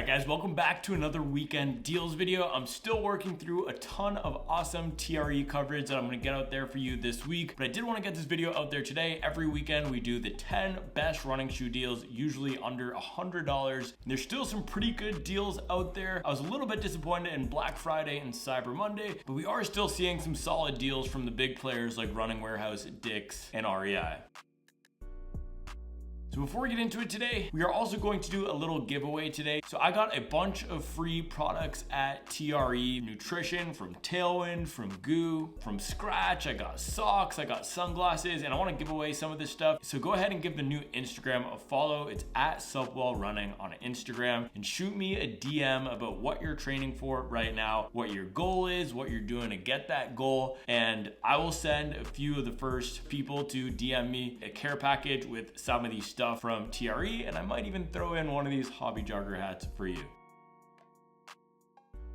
Alright guys, welcome back to another weekend deals video. I'm still working through a ton of awesome TRE coverage that I'm going to get out there for you this week, but I did want to get this video out there today. Every weekend we do the 10 best running shoe deals, usually under $100. There's still some pretty good deals out there. I was a little bit disappointed in Black Friday and Cyber Monday, but we are still seeing some solid deals from the big players like Running Warehouse, Dick's, and REI. So before we get into it today, we are also going to do a little giveaway today. So I got a bunch of free products at TRE Nutrition from Tailwind, from Goo, from Scratch. I got socks, I got sunglasses, and I want to give away some of this stuff. So go ahead and give the new Instagram a follow. It's at Supwell_Running on Instagram, and shoot me a DM about what you're training for right now, what your goal is, what you're doing to get that goal. And I will send a few of the first people to DM me a care package with some of these stuff from TRE, and I might even throw in one of these hobby jogger hats for you.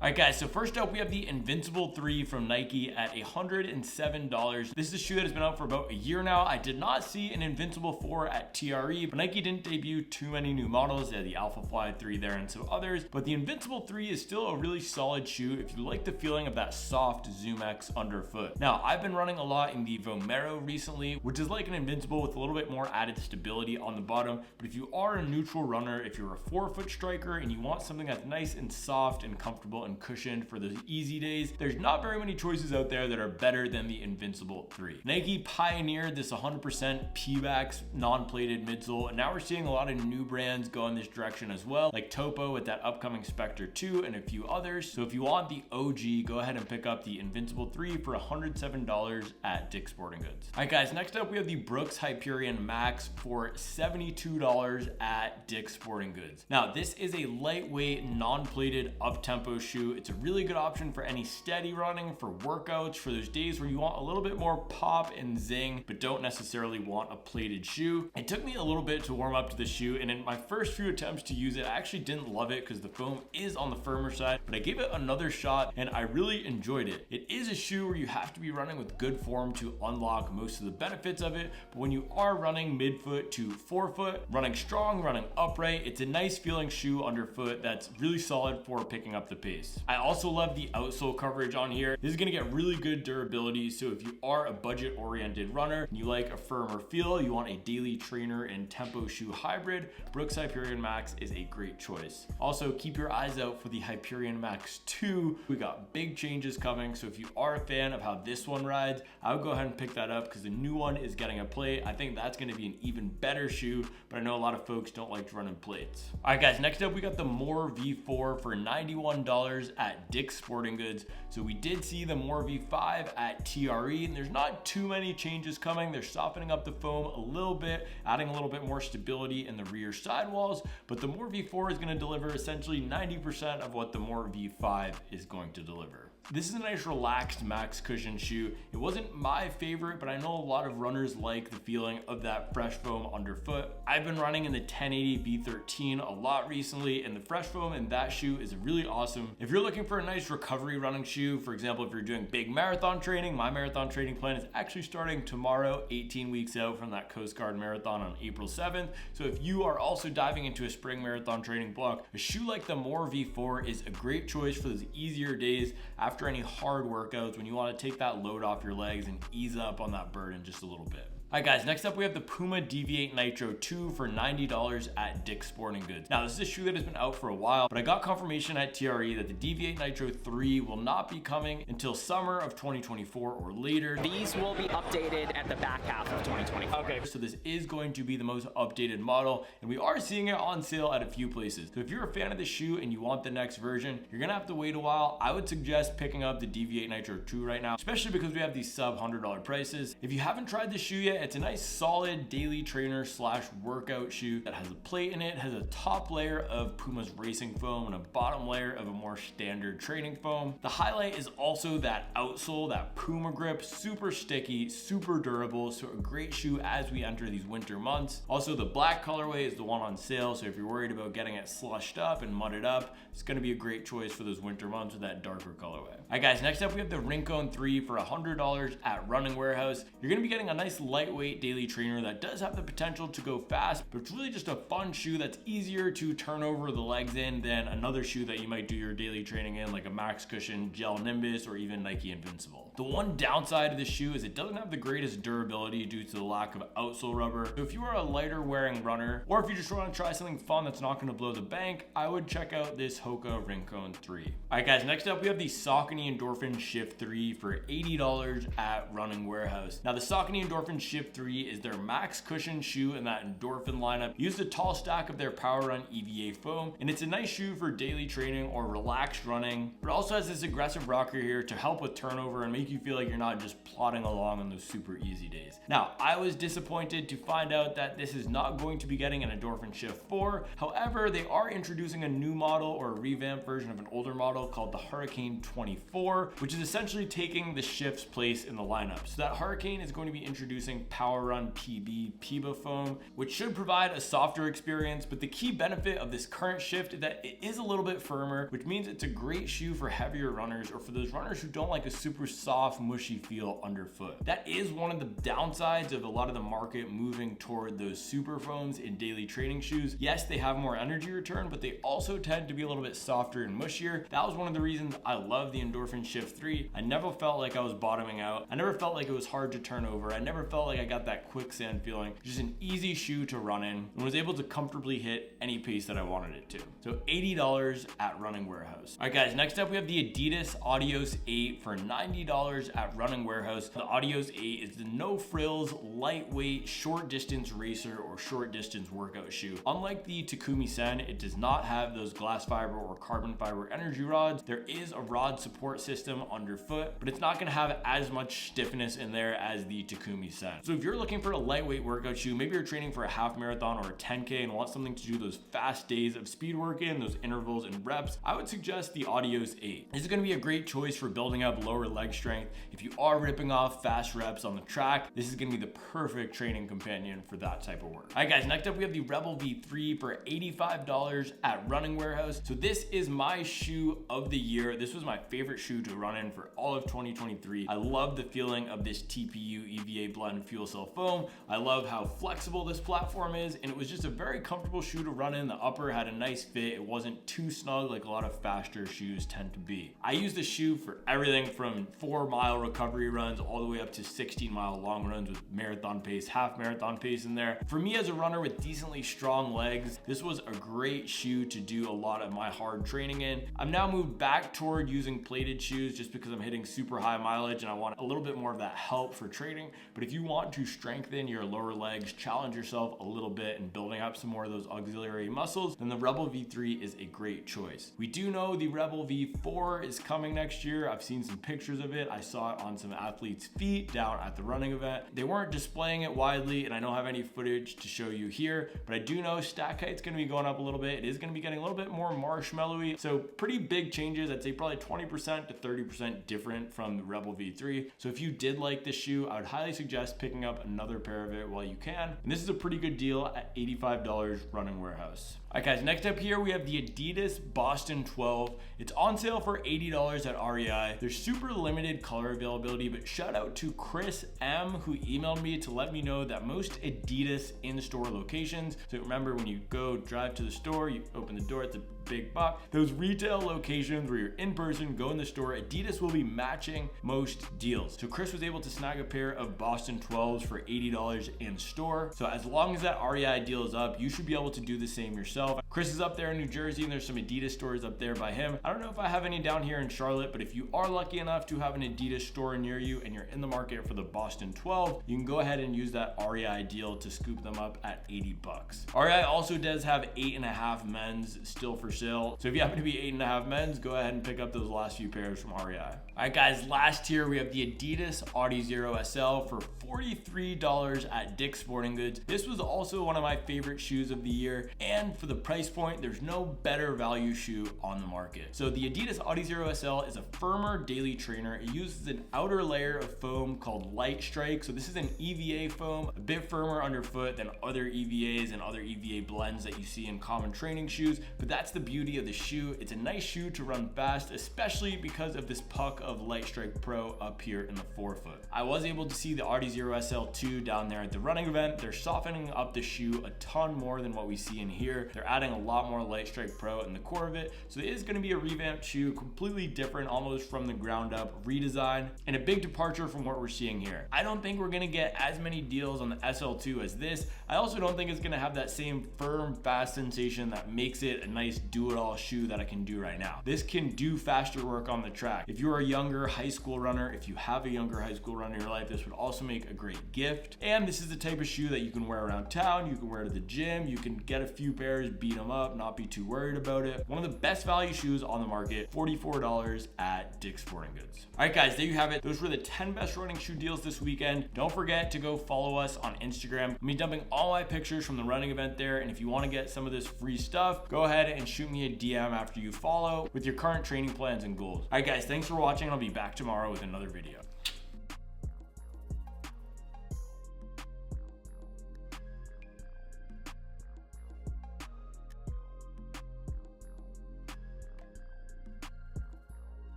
Alright guys, so first up we have the Invincible 3 from Nike at $107. This is a shoe that has been out for about a year now. I did not see an Invincible 4 at TRE, but Nike didn't debut too many new models. They had the Alpha Fly 3 there and some others, but the Invincible 3 is still a really solid shoe if you like the feeling of that soft ZoomX underfoot. Now, I've been running a lot in the Vomero recently, which is like an Invincible with a little bit more added stability on the bottom, but if you are a neutral runner, if you're a forefoot striker and you want something that's nice and soft and comfortable and cushioned for the easy days, there's not very many choices out there that are better than the Invincible 3. Nike pioneered this 100% Pebax non-plated midsole, and now we're seeing a lot of new brands go in this direction as well, like Topo with that upcoming Spectre 2 and a few others. So if you want the OG, go ahead and pick up the Invincible 3 for $107 at Dick's Sporting Goods. Alright guys, next up we have the Brooks Hyperion Max for $72 at Dick's Sporting Goods. Now this is a lightweight non-plated up-tempo shoe. It's a really good option for any steady running, for workouts, for those days where you want a little bit more pop and zing, but don't necessarily want a plated shoe. It took me a little bit to warm up to the shoe, and in my first few attempts to use it, I actually didn't love it because the foam is on the firmer side, but I gave it another shot and I really enjoyed it. It is a shoe where you have to be running with good form to unlock most of the benefits of it, but when you are running midfoot to forefoot, running strong, running upright, it's a nice feeling shoe underfoot that's really solid for picking up the pace. I also love the outsole coverage on here. This is going to get really good durability, so if you are a budget oriented runner and you like a firmer feel, you want a daily trainer and tempo shoe hybrid, Brooks Hyperion Max is a great choice. Also keep your eyes out for the Hyperion Max 2. We got big changes coming, so if you are a fan of how this one rides, I would go ahead and pick that up because the new one is getting a plate. I think that's going to be an even better shoe, but I know a lot of folks don't like to run in plates. Alright guys, next up we got the More V4 for $91 at Dick's Sporting Goods. So we did see the More V5 at TRE, and there's not too many changes coming. They're softening up the foam a little bit, adding a little bit more stability in the rear sidewalls, but the More V4 is going to deliver essentially 90% of what the More V5 is going to deliver. This is a nice relaxed max cushion shoe. It wasn't my favorite, but I know a lot of runners like the feeling of that fresh foam underfoot. I've been running in the 1080 V13 a lot recently, and the fresh foam in that shoe is really awesome. If you're looking for a nice recovery running shoe, for example, if you're doing big marathon training, my marathon training plan is actually starting tomorrow, 18 weeks out from that Coast Guard marathon on April 7th. So if you are also diving into a spring marathon training block, a shoe like the More V4 is a great choice for those easier days after any hard workouts when you want to take that load off your legs and ease up on that burden just a little bit. Alright guys, next up we have the Puma DV8 Nitro 2 for $90 at Dick's Sporting Goods. Now this is a shoe that has been out for a while, but I got confirmation at TRE that the DV8 Nitro 3 will not be coming until summer of 2024 or later. These will be updated at the back half of 2024. Okay, so this is going to be the most updated model, and we are seeing it on sale at a few places. So if you're a fan of the shoe and you want the next version, you're gonna have to wait a while. I would suggest picking up the DV8 Nitro 2 right now, especially because we have these sub $100 prices. If you haven't tried this shoe yet, it's a nice solid daily trainer slash workout shoe that has a plate in it, has a top layer of Puma's racing foam and a bottom layer of a more standard training foam. The highlight is also that outsole, that Puma grip, super sticky, super durable, so a great shoe as we enter these winter months. Also the black colorway is the one on sale, so if you're worried about getting it slushed up and mudded up, it's going to be a great choice for those winter months with that darker colorway. Alright guys, next up we have the Ring Con 3 for $100 at Running Warehouse. You're going to be getting a nice lightweight lightweight daily trainer that does have the potential to go fast, but it's really just a fun shoe that's easier to turn over the legs in than another shoe that you might do your daily training in, like a Max Cushion Gel Nimbus or even Nike Invincible. The one downside of this shoe is it doesn't have the greatest durability due to the lack of outsole rubber. So if you are a lighter wearing runner, or if you just want to try something fun that's not going to blow the bank, I would check out this HOKO Ring Con 3. All right guys, next up we have the Saucony Endorphin Shift 3 for $80 at Running Warehouse. Now the Saucony Endorphin Shift 3 is their max cushion shoe in that Endorphin lineup. Use a tall stack of their Power Run EVA foam, and it's a nice shoe for daily training or relaxed running, but it also has this aggressive rocker here to help with turnover and make you feel like you're not just plodding along on those super easy days. Now, I was disappointed to find out that this is not going to be getting an Endorphin Shift 4. However, they are introducing a new model or a revamped version of an older model called the Hurricane 24, which is essentially taking the Shift's place in the lineup. So that Hurricane is going to be introducing Power Run PB PIBA foam, which should provide a softer experience, but the key benefit of this current Shift is that it is a little bit firmer, which means it's a great shoe for heavier runners or for those runners who don't like a super soft, mushy feel underfoot. That is one of the downsides of a lot of the market moving toward those super foams in daily training shoes. Yes, they have more energy return, but they also tend to be a little bit softer and mushier. That was one of the reasons I love the Endorphin Shift 3. I never felt like I was bottoming out. I never felt like it was hard to turn over. I never felt like I got that quicksand feeling. Just an easy shoe to run in and was able to comfortably hit any pace that I wanted it to. So $80 at Running Warehouse. All right guys, next up we have the Adidas Adios 8 for $90 at Running Warehouse. The Adios 8 is the no frills, lightweight, short distance racer or short distance workout shoe. Unlike the Takumi Sen, it does not have those glass fiber or carbon fiber energy rods. There is a rod support system underfoot, but it's not going to have as much stiffness in there as the Takumi Sen. So if you're looking for a lightweight workout shoe, maybe you're training for a half marathon or a 10K and want something to do those fast days of speed work in, those intervals and reps, I would suggest the Adios 8. This is going to be a great choice for building up lower leg strength. If you are ripping off fast reps on the track, this is going to be the perfect training companion for that type of work. All right guys, next up we have the Rebel V3 for $85 at Running Warehouse. So this is my shoe of the year. This was my favorite shoe to run in for all of 2023. I love the feeling of this TPU EVA blend fuel cell foam. I love how flexible this platform is, and it was just a very comfortable shoe to run in. The upper had a nice fit. It wasn't too snug like a lot of faster shoes tend to be. I use this shoe for everything from 4-mile recovery runs all the way up to 16-mile long runs with marathon pace, half marathon pace in there. For me as a runner with decently strong legs, this was a great shoe to do a lot of my hard training in. I've now moved back toward using plated shoes just because I'm hitting super high mileage and I want a little bit more of that help for training. But if you want to strengthen your lower legs, challenge yourself a little bit and building up some more of those auxiliary muscles, then the Rebel V3 is a great choice. We do know the Rebel V4 is coming next year. I've seen some pictures of it. I saw it on some athletes' feet down at the running event. They weren't displaying it widely, and I don't have any footage to show you here, but I do know stack height's gonna be going up a little bit. It is gonna be getting a little bit more marshmallowy, so pretty big changes. I'd say probably 20% to 30% different from the Rebel V3. So if you did like this shoe, I would highly suggest picking up another pair of it while you can. And this is a pretty good deal at $85 Running Warehouse. All right guys, next up here we have the Adidas Boston 12. It's on sale for $80 at REI. There's super limited color availability, but shout out to Chris M who emailed me to let me know that most Adidas in-store locations, so remember when you go drive to the store, you open the door, it's a big buck. Those retail locations where you're in person, go in the store, Adidas will be matching most deals. So Chris was able to snag a pair of Boston 12s for $80 in store. So as long as that REI deal is up, you should be able to do the same yourself. Chris is up there in New Jersey and there's some Adidas stores up there by him. I don't know if I have any down here in Charlotte, but if you are lucky enough to have an Adidas store near you and you're in the market for the Boston 12, you can go ahead and use that REI deal to scoop them up at 80 bucks. REI also does have 8.5 men's still for sale. So if you happen to be 8.5 men's, go ahead and pick up those last few pairs from REI. All right guys, last tier we have the Adidas Audi Zero SL for $43 at Dick's Sporting Goods. This was also one of my favorite shoes of the year, and for the the price point, there's no better value shoe on the market. So the Adidas Audi ZL is a firmer daily trainer. It uses an outer layer of foam called Light Strike. So this is an EVA foam, a bit firmer underfoot than other EVAs and other EVA blends that you see in common training shoes, but that's the beauty of the shoe. It's a nice shoe to run fast, especially because of this puck of Light Strike Pro up here in the forefoot. I was able to see the Audi ZL 2 down there at the running event. They're softening up the shoe a ton more than what we see in here. They're adding a lot more Light Strike Pro in the core of it. So it is going to be a revamped shoe, completely different, almost from the ground up redesign, and a big departure from what we're seeing here. I don't think we're going to get as many deals on the SL2 as this. I also don't think it's going to have that same firm, fast sensation that makes it a nice do-it-all shoe that I can do right now. This can do faster work on the track. If you're a younger high school runner, if you have a younger high school runner in your life, this would also make a great gift. And this is the type of shoe that you can wear around town, you can wear to the gym, you can get a few pairs, beat them up, not be too worried about it. One of the best value shoes on the market, $44 at Dick's Sporting Goods. All right, guys, there you have it. Those were the 10 best running shoe deals this weekend. Don't forget to go follow us on Instagram. I'm dumping all my pictures from the running event there, and if you want to get some of this free stuff, go ahead and shoot me a DM after you follow with your current training plans and goals. All right, guys, thanks for watching. I'll be back tomorrow with another video.